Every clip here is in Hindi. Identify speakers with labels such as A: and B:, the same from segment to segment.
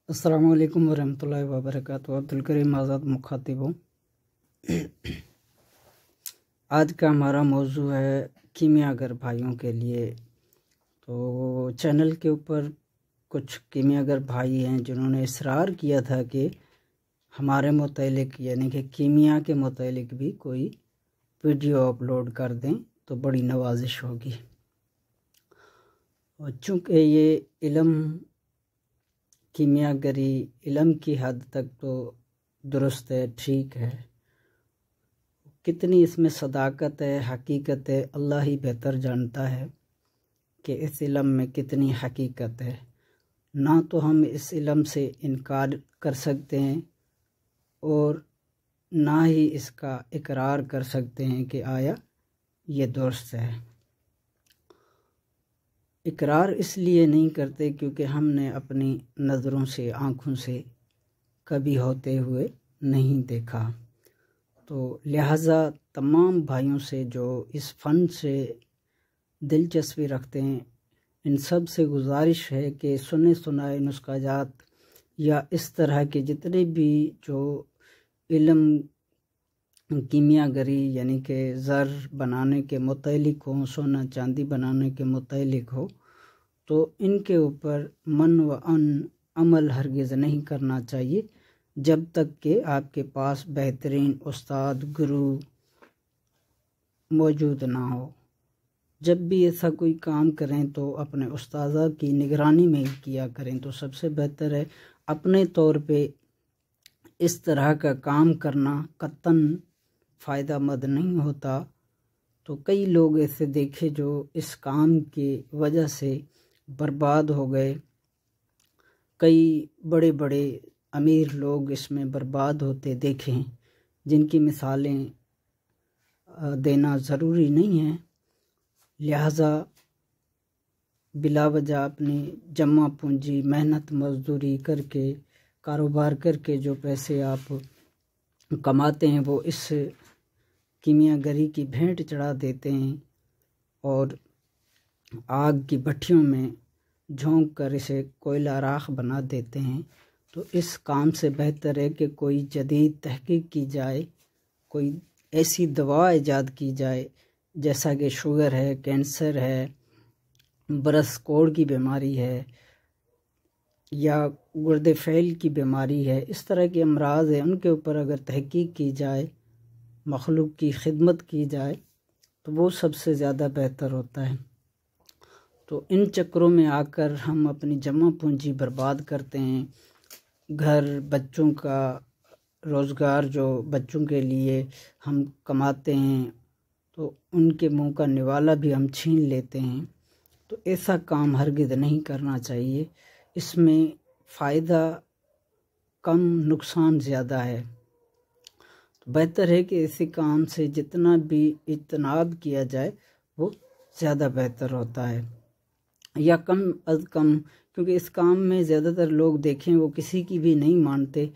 A: अस्सलामु अलैकुम वरहमतुल्लाहि वबरकातुहू। अब्दुल करीम आज़ाद मुखातिब हूँ। आज का हमारा मौजू है कीमियागर भाइयों के लिए। तो चैनल के ऊपर कुछ कीमियागर भाई हैं जिन्होंने इसरार किया था कि हमारे मुतालिक यानी कि कीमिया के मुतालिक भी कोई वीडियो अपलोड कर दें तो बड़ी नवाजिश होगी। और चूँकि ये इल्म कीमियागरी इल्म की हद तक तो दुरुस्त है, ठीक है, कितनी इसमें सदाकत है, हकीकत है, अल्लाह ही बेहतर जानता है कि इस इल्म में कितनी हकीकत है। ना तो हम इस इल्म से इनकार कर सकते हैं और ना ही इसका इकरार कर सकते हैं कि आया ये दुरुस्त है। इकरार इसलिए नहीं करते क्योंकि हमने अपनी नज़रों से, आँखों से कभी होते हुए नहीं देखा। तो लिहाजा तमाम भाइयों से जो इस फ़न से दिलचस्पी रखते हैं, इन सब से गुजारिश है कि सुने सुनाए नुस्ख़ाजात या इस तरह के जितने भी जो इल्म कीमियागरी यानी कि ज़र बनाने के मुतालिक हो, सोना चांदी बनाने के मुतालिक हो, तो इनके ऊपर मन व अमल हरगिज़ नहीं करना चाहिए जब तक कि आपके पास बेहतरीन उस्ताद गुरु मौजूद ना हो। जब भी ऐसा कोई काम करें तो अपने उस्तादा की निगरानी में ही किया करें तो सबसे बेहतर है। अपने तौर पे इस तरह का काम करना कतन फ़ायदा मंद नहीं होता। तो कई लोग ऐसे देखे जो इस काम की वजह से बर्बाद हो गए। कई बड़े बड़े अमीर लोग इसमें बर्बाद होते देखे हैं, जिनकी मिसालें देना ज़रूरी नहीं है। लिहाजा बिलावजह अपनी जमा पूंजी, मेहनत मजदूरी करके, कारोबार करके जो पैसे आप कमाते हैं वो इस कीमियागरी की भेंट चढ़ा देते हैं और आग की भट्टियों में झोंक कर इसे कोयला राख बना देते हैं। तो इस काम से बेहतर है कि कोई जदीद तहकीक की जाए, कोई ऐसी दवा ईजाद की जाए जैसा कि शुगर है, कैंसर है, बरस कोड़ की बीमारी है या गुर्दे फैल की बीमारी है, इस तरह के अमराज हैं, उनके ऊपर अगर तहकीक की जाए, मखलूक की खिदमत की जाए तो वो सबसे ज़्यादा बेहतर होता है। तो इन चक्करों में आकर हम अपनी जमा पूंजी बर्बाद करते हैं। घर, बच्चों का रोज़गार जो बच्चों के लिए हम कमाते हैं तो उनके मुंह का निवाला भी हम छीन लेते हैं। तो ऐसा काम हरगिज़ नहीं करना चाहिए। इसमें फ़ायदा कम, नुकसान ज़्यादा है। तो बेहतर है कि इसी काम से जितना भी इज्तनाब किया जाए वो ज़्यादा बेहतर होता है, या कम अज़ कम, क्योंकि इस काम में ज़्यादातर लोग देखें वो किसी की भी नहीं मानते,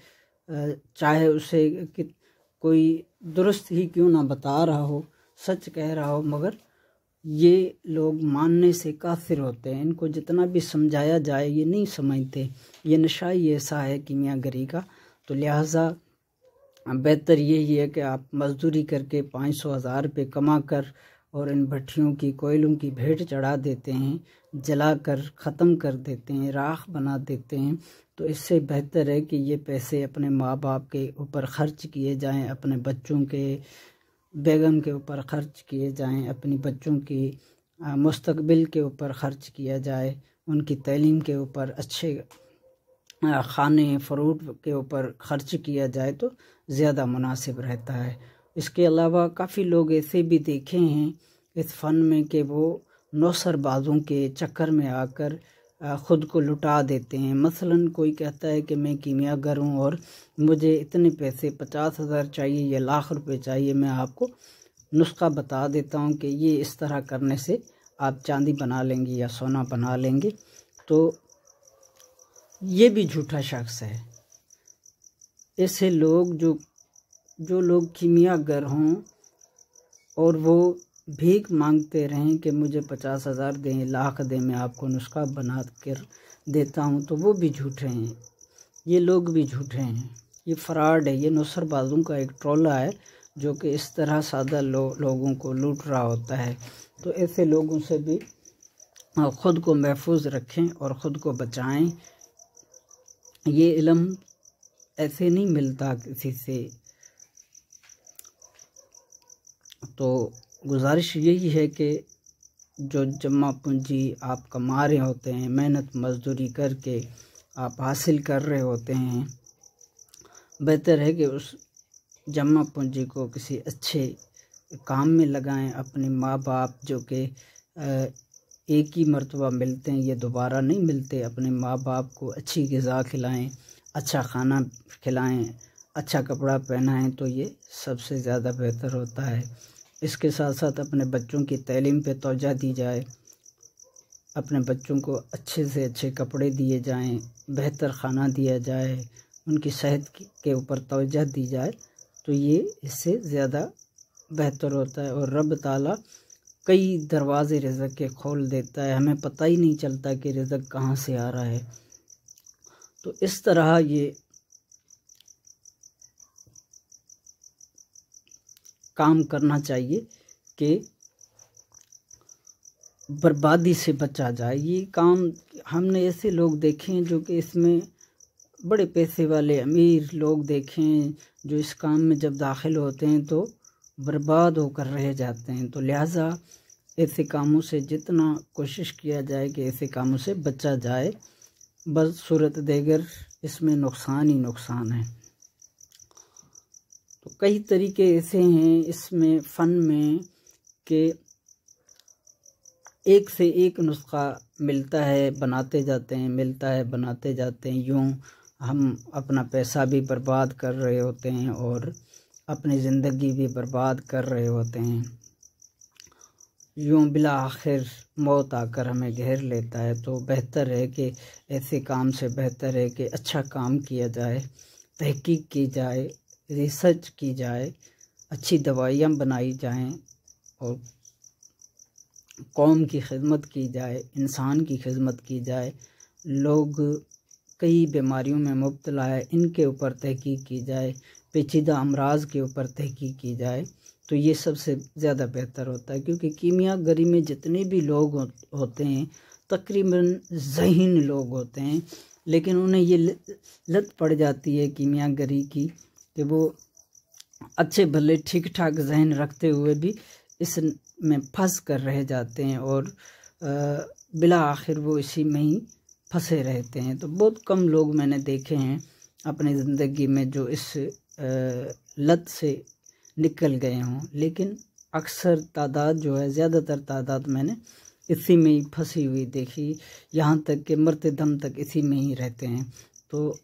A: चाहे उसे कि कोई दुरुस्त ही क्यों ना बता रहा हो, सच कह रहा हो, मगर ये लोग मानने से काफिर होते हैं। इनको जितना भी समझाया जाए ये नहीं समझते। ये नशा ही ऐसा है कीमियागरी का। तो लिहाजा बेहतर यही है कि आप मजदूरी करके 500-1000 रुपये कमा कर और इन भट्टियों की, कोयलों की भेंट चढ़ा देते हैं, जला कर ख़त्म कर देते हैं, राख बना देते हैं। तो इससे बेहतर है कि ये पैसे अपने माँ बाप के ऊपर ख़र्च किए जाएं, अपने बच्चों के, बेगम के ऊपर ख़र्च किए जाएं, अपनी बच्चों की मुस्तकबिल के ऊपर ख़र्च किया जाए, उनकी तालीम के ऊपर, अच्छे खाने फ्रूट के ऊपर ख़र्च किया जाए तो ज़्यादा मुनासिब रहता है। इसके अलावा काफ़ी लोग ऐसे भी देखे हैं इस फ़न में कि वो नौसरबाज़ों के चक्कर में आकर ख़ुद को लुटा देते हैं। मसलन कोई कहता है कि मैं कीमियागर हूँ और मुझे इतने पैसे 50,000 चाहिए या लाख रुपए चाहिए, मैं आपको नुस्खा बता देता हूँ कि ये इस तरह करने से आप चांदी बना लेंगे या सोना बना लेंगे। तो ये भी झूठा शख्स है। ऐसे लोग जो लोग कीमियागर हों और वो भीख मांगते रहें कि मुझे 50,000 दें, लाख दें, मैं आपको नुस्खा बना कर देता हूँ, तो वो भी झूठे हैं। ये लोग भी झूठे हैं, ये फ्रॉड है, ये नुसरबाजों का एक टोला है जो कि इस तरह सादा लोगों को लूट रहा होता है। तो ऐसे लोगों से भी ख़ुद को महफूज रखें और ख़ुद को बचाएं। ये इल्म ऐसे नहीं मिलता किसी से। तो गुजारिश यही है कि जो जमा पूंजी आप कमा रहे होते हैं, मेहनत मजदूरी करके आप हासिल कर रहे होते हैं, बेहतर है कि उस जमा पूंजी को किसी अच्छे काम में लगाएं। अपने माँ बाप जो कि एक ही मर्तबा मिलते हैं, ये दोबारा नहीं मिलते, अपने माँ बाप को अच्छी ग़िज़ा खिलाएं, अच्छा खाना खिलाएं, अच्छा कपड़ा पहनाएं, तो ये सबसे ज़्यादा बेहतर होता है। इसके साथ साथ अपने बच्चों की तालीम पे तवज्जो दी जाए, अपने बच्चों को अच्छे से अच्छे कपड़े दिए जाएं, बेहतर खाना दिया जाए, उनकी सेहत के ऊपर तवज्जो दी जाए, तो ये इससे ज़्यादा बेहतर होता है। और रब ताला कई दरवाज़े रिज़्क़ के खोल देता है, हमें पता ही नहीं चलता कि रिज़्क़ कहाँ से आ रहा है। तो इस तरह ये काम करना चाहिए कि बर्बादी से बचा जाए। ये काम हमने ऐसे लोग देखे हैं जो कि इसमें बड़े पैसे वाले अमीर लोग देखे हैं जो इस काम में जब दाखिल होते हैं तो बर्बाद होकर रह जाते हैं। तो लिहाजा ऐसे कामों से जितना कोशिश किया जाए कि ऐसे कामों से बचा जाए, बस सूरत देगर इसमें नुकसान ही नुकसान है। तो कई तरीके ऐसे हैं इसमें फ़न में कि एक से एक नुस्खा मिलता है, बनाते जाते हैं, मिलता है, बनाते जाते हैं। यूँ हम अपना पैसा भी बर्बाद कर रहे होते हैं और अपनी ज़िंदगी भी बर्बाद कर रहे होते हैं। यूँ बिला आखिर मौत आकर हमें घेर लेता है। तो बेहतर है कि ऐसे काम से बेहतर है कि अच्छा काम किया जाए, तहकीक की जाए, रिसर्च की जाए, अच्छी दवाइयाँ बनाई जाएं और कौम की खिदमत की जाए, इंसान की खिदमत की जाए। लोग कई बीमारियों में मुब्तला है, इनके ऊपर तहकीक की जाए, पेचीदा अमराज के ऊपर तहकीक की जाए, तो ये सबसे ज़्यादा बेहतर होता है। क्योंकि कीमियागरी में जितने भी लोग होते हैं तकरीबन ज़हीन लोग होते हैं, लेकिन उन्हें ये लत पड़ जाती है कीमियागरी की कि वो अच्छे भले ठीक ठाक जहन रखते हुए भी इसमें फंस कर रह जाते हैं और बिला आखिर वो इसी में ही फंसे रहते हैं। तो बहुत कम लोग मैंने देखे हैं अपनी ज़िंदगी में जो इस लत से निकल गए हों, लेकिन अक्सर तादाद जो है, ज़्यादातर तादाद मैंने इसी में ही फंसी हुई देखी, यहाँ तक कि मरते दम तक इसी में ही रहते हैं। तो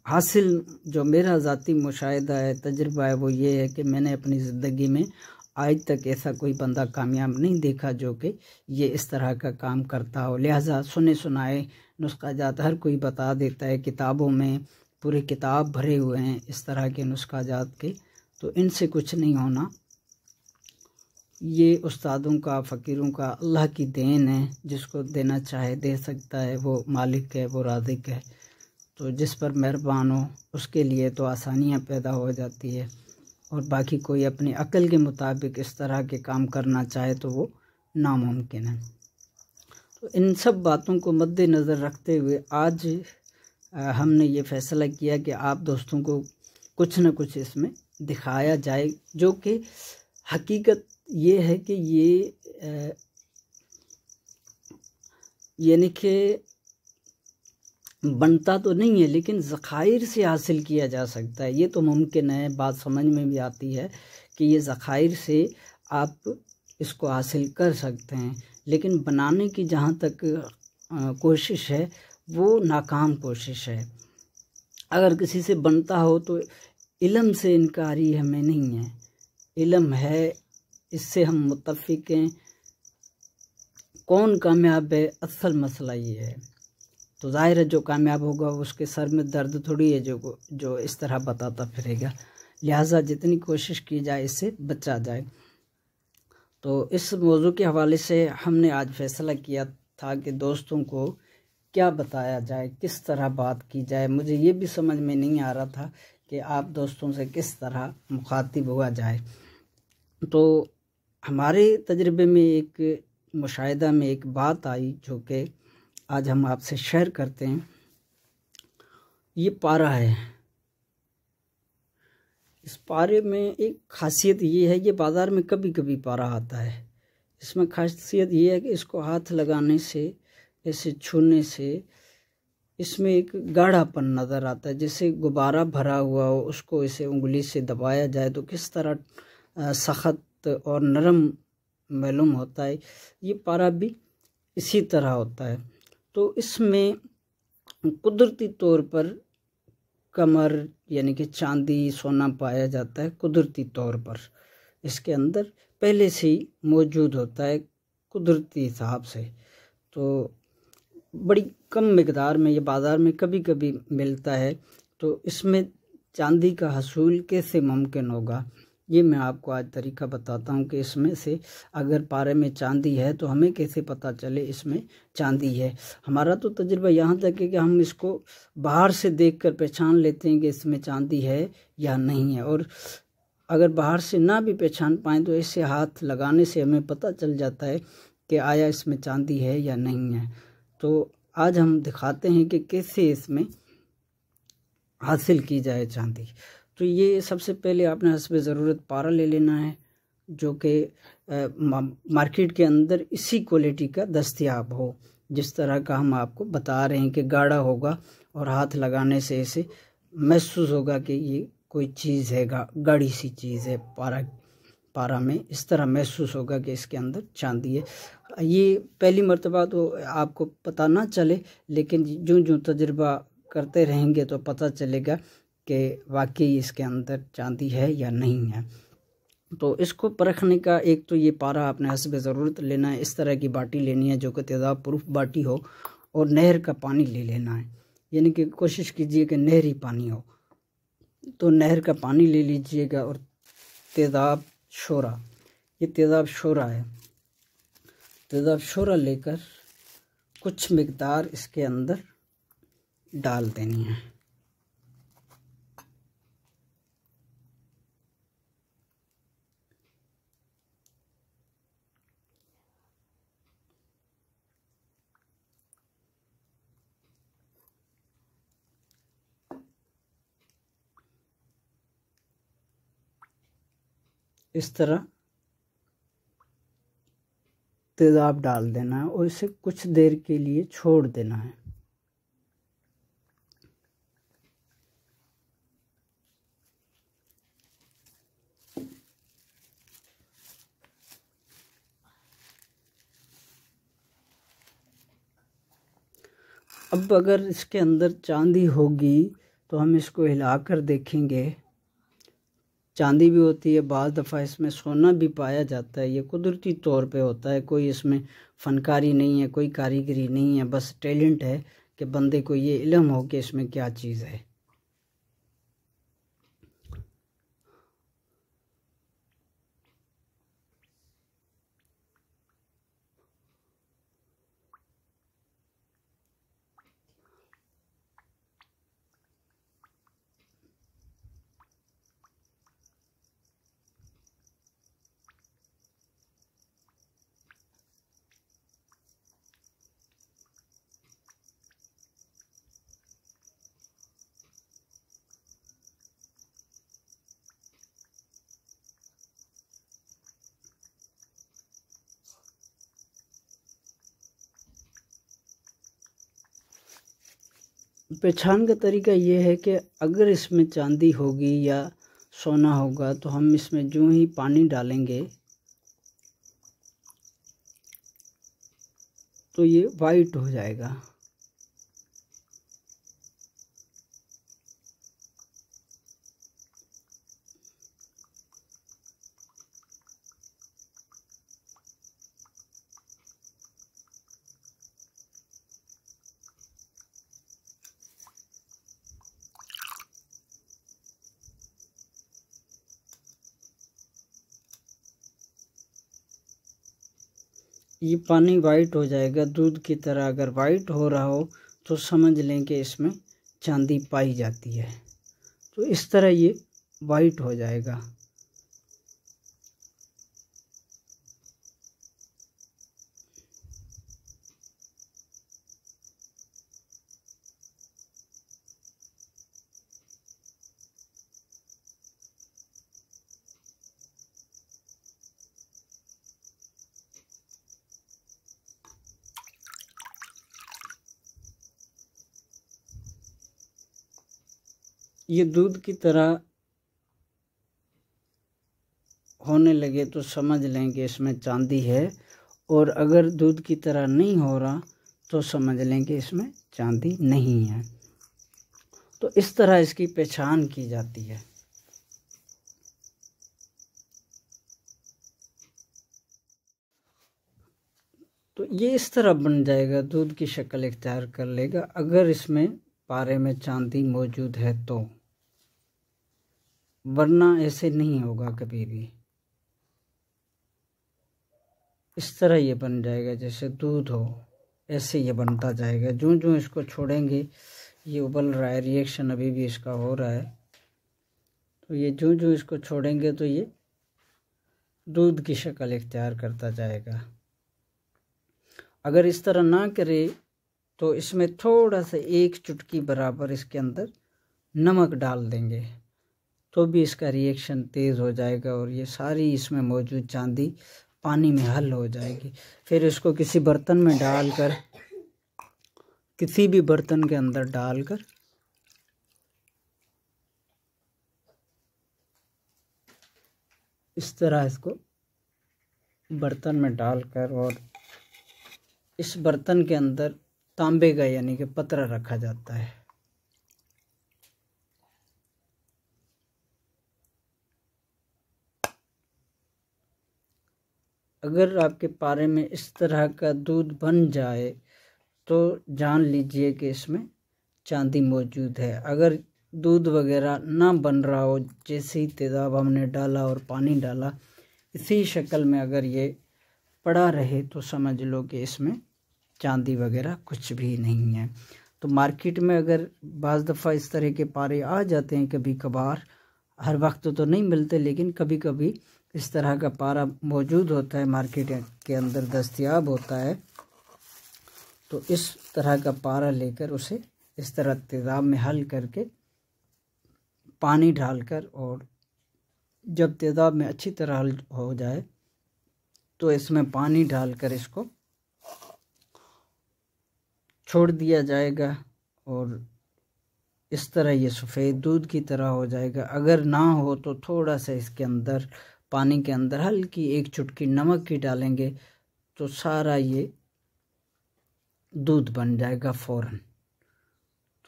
A: हासिल जो मेरा ज़ाती मुशाहिदा है, तजुर्बा है, वो ये है कि मैंने अपनी ज़िंदगी में आज तक ऐसा कोई बंदा कामयाब नहीं देखा जो कि ये इस तरह का काम करता हो। लिहाजा सुने सुनाए नुस्खा जात हर कोई बता देता है, किताबों में पूरे किताब भरे हुए हैं इस तरह के नुस्खा जात के, तो इनसे कुछ नहीं होना। ये उस्तादों का, फ़कीरों का, अल्लाह की देन है, जिसको देना चाहे दे सकता है, वो मालिक है, वो राज़िक है। तो जिस पर मेहरबान हो उसके लिए तो आसानियाँ पैदा हो जाती है, और बाकी कोई अपनी अक्ल के मुताबिक इस तरह के काम करना चाहे तो वो नामुमकिन है। तो इन सब बातों को मद्देनज़र रखते हुए आज हमने ये फ़ैसला किया कि आप दोस्तों को कुछ न कुछ इसमें दिखाया जाए, जो कि हकीकत ये है कि ये यानी कि बनता तो नहीं है लेकिन ज़खायर से हासिल किया जा सकता है। ये तो मुमकिन है, बात समझ में भी आती है कि ये ज़खायर से आप इसको हासिल कर सकते हैं, लेकिन बनाने की जहाँ तक कोशिश है वो नाकाम कोशिश है। अगर किसी से बनता हो तो इल्म से इनकारी हमें नहीं है, इल्म है, इससे हम मुत्तफ़िक़ हैं। कौन कामयाब है, असल मसला ये है। तो ज़ाहिर है जो कामयाब होगा उसके सर में दर्द थोड़ी है जो इस तरह बताता फिरेगा। लिहाजा जितनी कोशिश की जाए इससे बचा जाए। तो इस मौजू के हवाले से हमने आज फ़ैसला किया था कि दोस्तों को क्या बताया जाए, किस तरह बात की जाए, मुझे ये भी समझ में नहीं आ रहा था कि आप दोस्तों से किस तरह मुखातिब हुआ जाए। तो हमारे तजर्बे में एक मुशाहिदा में एक बात आई जो कि आज हम आपसे शेयर करते हैं। ये पारा है, इस पारे में एक खासियत ये है, ये बाज़ार में कभी कभी पारा आता है। इसमें खासियत ये है कि इसको हाथ लगाने से, ऐसे छूने से इसमें एक गाढ़ापन नज़र आता है, जैसे गुब्बारा भरा हुआ हो, उसको इसे उंगली से दबाया जाए तो किस तरह सख्त और नरम मालूम होता है, ये पारा भी इसी तरह होता है। तो इसमें कुदरती तौर पर कमर यानी कि चांदी सोना पाया जाता है, कुदरती तौर पर इसके अंदर पहले से ही मौजूद होता है कुदरती हिसाब से। तो बड़ी कम मिकदार में ये बाज़ार में कभी कभी मिलता है। तो इसमें चांदी का हसूल कैसे मुमकिन होगा, ये मैं आपको आज तरीका बताता हूँ कि इसमें से अगर पारे में चांदी है तो हमें कैसे पता चले इसमें चांदी है। हमारा तो तजुर्बा यहाँ तक है कि हम इसको बाहर से देखकर पहचान लेते हैं कि इसमें चांदी है या नहीं है, और अगर बाहर से ना भी पहचान पाएँ तो ऐसे हाथ लगाने से हमें पता चल जाता है कि आया इसमें चांदी है या नहीं है। तो आज हम दिखाते हैं कि कैसे इसमें हासिल की जाए चांदी। तो ये सबसे पहले आपने हस्बे ज़रूरत पारा ले लेना है जो कि मार्केट के अंदर इसी क्वालिटी का दस्तयाब हो, जिस तरह का हम आपको बता रहे हैं कि गाढ़ा होगा और हाथ लगाने से इसे महसूस होगा कि ये कोई चीज़ है, गाढ़ी सी चीज़ है। पारा में इस तरह महसूस होगा कि इसके अंदर चांदी है। ये पहली मर्तबा तो आपको पता ना चले, लेकिन जो जो तजुर्बा करते रहेंगे तो पता चलेगा कि वाकई इसके अंदर चांदी है या नहीं है। तो इसको परखने का एक तो ये पारा आपने हस्बे ज़रूरत लेना है। इस तरह की बाटी लेनी है जो कि तेज़ाब प्रूफ बाटी हो, और नहर का पानी ले लेना है, यानी कि कोशिश कीजिए कि नहरी पानी हो। तो नहर का पानी ले लीजिएगा और तेज़ाब शोरा, ये तेज़ाब शोरा है, तेज़ाब शोरा लेकर कुछ मिकदार इसके अंदर डाल देनी है। इस तरह तेज़ाब डाल देना है और इसे कुछ देर के लिए छोड़ देना है। अब अगर इसके अंदर चांदी होगी तो हम इसको हिलाकर देखेंगे। चांदी भी होती है, बाज़ दफ़ा इसमें सोना भी पाया जाता है। ये कुदरती तौर पे होता है, कोई इसमें फ़नकारी नहीं है, कोई कारीगरी नहीं है, बस टैलेंट है कि बंदे को ये इल्म हो कि इसमें क्या चीज़ है। पहचान का तरीका ये है कि अगर इसमें चांदी होगी या सोना होगा तो हम इसमें जो ही पानी डालेंगे तो ये वाइट हो जाएगा। ये पानी वाइट हो जाएगा दूध की तरह। अगर वाइट हो रहा हो तो समझ लें कि इसमें चांदी पाई जाती है। तो इस तरह ये वाइट हो जाएगा। ये दूध की तरह होने लगे तो समझ लें कि इसमें चांदी है, और अगर दूध की तरह नहीं हो रहा तो समझ लें कि इसमें चांदी नहीं है। तो इस तरह इसकी पहचान की जाती है। तो ये इस तरह बन जाएगा, दूध की शक्ल इख्तियार कर लेगा अगर इसमें पारे में चांदी मौजूद है तो, वरना ऐसे नहीं होगा कभी भी। इस तरह ये बन जाएगा जैसे दूध हो, ऐसे ये बनता जाएगा। जो जो इसको छोड़ेंगे, ये उबल रहा है, रिएक्शन अभी भी इसका हो रहा है, तो ये जो जो इसको छोड़ेंगे तो ये दूध की शक्ल इख्तियार करता जाएगा। अगर इस तरह ना करे तो इसमें थोड़ा सा 1 चुटकी बराबर इसके अंदर नमक डाल देंगे, तो भी इसका रिएक्शन तेज़ हो जाएगा और ये सारी इसमें मौजूद चांदी पानी में हल हो जाएगी। फिर इसको किसी बर्तन में डालकर, किसी भी बर्तन के अंदर डालकर इस तरह इसको बर्तन में डालकर, और इस बर्तन के अंदर तांबे का यानी कि पतरा रखा जाता है। अगर आपके पारे में इस तरह का दूध बन जाए तो जान लीजिए कि इसमें चांदी मौजूद है। अगर दूध वगैरह ना बन रहा हो, जैसे ही तेज़ाब हमने डाला और पानी डाला, इसी शक्ल में अगर ये पड़ा रहे तो समझ लो कि इसमें चांदी वगैरह कुछ भी नहीं है। तो मार्केट में अगर बाज़ दफ़ा इस तरह के पारे आ जाते हैं कभी कभार, हर वक्त तो नहीं मिलते, लेकिन कभी कभी इस तरह का पारा मौजूद होता है, मार्केट के अंदर दस्तयाब होता है। तो इस तरह का पारा लेकर उसे इस तरह तेज़ाब में हल करके पानी डालकर, और जब तेज़ाब में अच्छी तरह हल हो जाए तो इसमें पानी डालकर इसको छोड़ दिया जाएगा, और इस तरह ये सफ़ेद दूध की तरह हो जाएगा। अगर ना हो तो थोड़ा सा इसके अंदर, पानी के अंदर हल्की 1 चुटकी नमक की डालेंगे तो सारा ये दूध बन जाएगा फ़ौरन।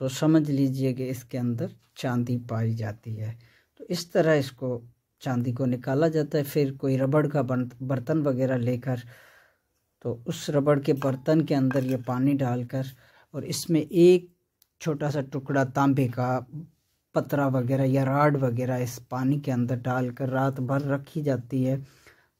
A: तो समझ लीजिए कि इसके अंदर चांदी पाई जाती है। तो इस तरह इसको चांदी को निकाला जाता है। फिर कोई रबड़ का बर्तन वगैरह लेकर, तो उस रबड़ के बर्तन के अंदर ये पानी डालकर, और इसमें 1 छोटा सा टुकड़ा तांबे का पतरा वगैरह या राड वगैरह इस पानी के अंदर डालकर रात भर रखी जाती है।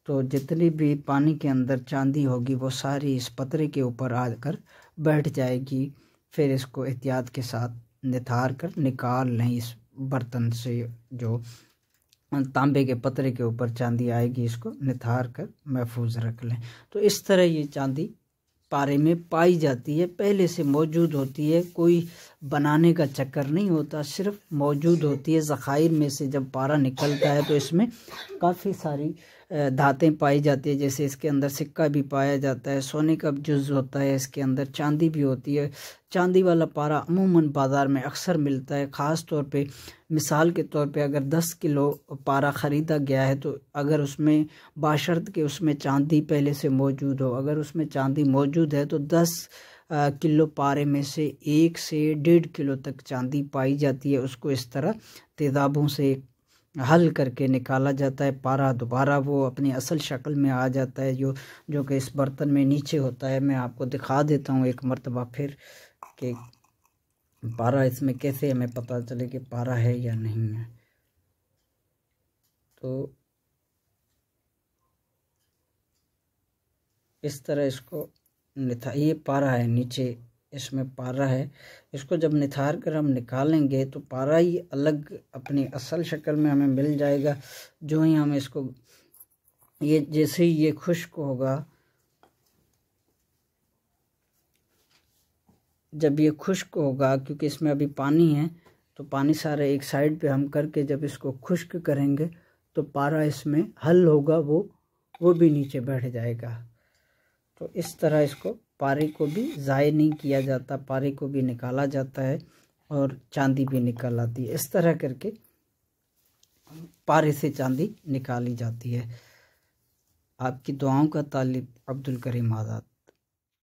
A: तो जितनी भी पानी के अंदर चांदी होगी वो सारी इस पतरे के ऊपर आकर बैठ जाएगी। फिर इसको एहतियात के साथ निथार कर निकाल लें इस बर्तन से, जो तांबे के पतरे के ऊपर चांदी आएगी, इसको निथार कर महफूज रख लें। तो इस तरह ये चांदी पारे में पाई जाती है, पहले से मौजूद होती है, कोई बनाने का चक्कर नहीं होता, सिर्फ मौजूद होती है। ज़खायर में से जब पारा निकलता है तो इसमें काफ़ी सारी धातें पाई जाती है, जैसे इसके अंदर सिक्का भी पाया जाता है, सोने का जुज़ होता है, इसके अंदर चांदी भी होती है। चांदी वाला पारा अमूमन बाज़ार में अक्सर मिलता है। ख़ास तौर पे मिसाल के तौर पे अगर 10 किलो पारा ख़रीदा गया है तो अगर उसमें बाशर्त के उसमें चांदी पहले से मौजूद हो, अगर उसमें चांदी मौजूद है तो 10 किलो पारे में से 1 से 1.5 किलो तक चांदी पाई जाती है। उसको इस तरह तेज़ाबों से हल करके निकाला जाता है। पारा दोबारा वो अपनी असल शक्ल में आ जाता है, जो कि इस बर्तन में नीचे होता है। मैं आपको दिखा देता हूँ एक मर्तबा फिर कि पारा इसमें कैसे हमें पता चले कि पारा है या नहीं है। तो इस तरह इसको ये पारा है नीचे इसमें पारा है। इसको जब निथार कर हम निकालेंगे तो पारा ही अलग अपनी असल शक्ल में हमें मिल जाएगा। जो ही हम इसको ये जैसे ही ये खुश्क होगा, जब ये खुश्क होगा, क्योंकि इसमें अभी पानी है तो पानी सारा एक साइड पे हम करके जब इसको खुश्क करेंगे तो पारा इसमें हल होगा, वो भी नीचे बैठ जाएगा। तो इस तरह इसको पारे को भी ज़ाय नहीं किया जाता, पारे को भी निकाला जाता है और चांदी भी निकल आती है। इस तरह करके पारे से चांदी निकाली जाती है। आपकी दुआओं का तालिब, अब्दुल करीम आज़ाद।